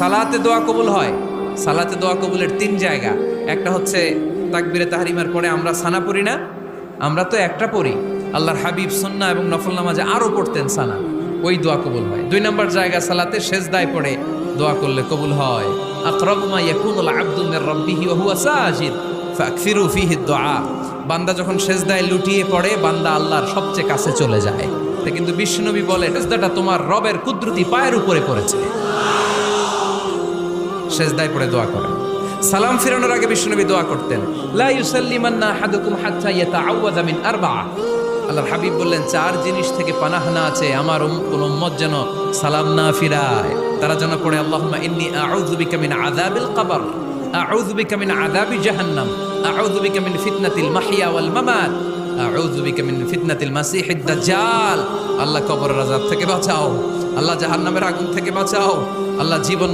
সালাতে দোয়া কবুল হয়। সালাতে দোয়া কবুলের তিন জায়গা। একটা হচ্ছে তাকবীরে তাহরিমার পরে আমরা সানা পড়ি না, আমরা তো একটা পড়ি। আল্লাহর হাবিব সুন্নাহ এবং নফল নামাজে আরো পড়তেন সানা, ওই দোয়া কবুল হয়। দুই নম্বর জায়গা সালাতে সেজদায় পড়ে দোয়া করলে কবুল হয়। আকরাবু মা ইয়াকুনুল আবদু মির রাব্বিহি ওয়া হুয়া সাজিদ ফাকসিরু ফীহি দুআ। বান্দা যখন সেজদায় লুটিয়ে পড়ে, বান্দা আল্লাহর সবচেয়ে কাছে চলে যায়। তা কিন্তু বিশ্বনবী বলে, সেজদাটা তোমার রবের কুদরতি পায়ের উপরে পড়েছে। সেজদায় পড়ে দোয়া করেন। সালাম ফিরানোর আগে বিশ্বনবী দোয়া করতেন, লা ইউসাল্লিমান্না আহাদুকুম হাত্তা ইয়াতাআওয়াযা মিন আরবা'a। আল্লাহর হাবিব বললেন, চার জিনিস থেকে পানাহ না আছে আমার কোন উম্মত যেন সালাম না ফিরায়। তারা যেন পড়ে, আল্লাহুম্মা ইন্নী আউযু বিকা মিন আযাবিল কবর, আউযু বিকা মিন আযাবি জাহান্নাম, আউযু বিকা মিন ফিতনাতিল মাহইয়া ওয়াল মামাত, আউযু বিকা মিন ফিতনাতিল মাসিহিদ দাজ্জাল। আল্লাহ কবরের আযাব থেকে বাঁচাও, আল্লাহ জাহান্নামের আগুন থেকে বাঁচাও, আল্লাহ জীবন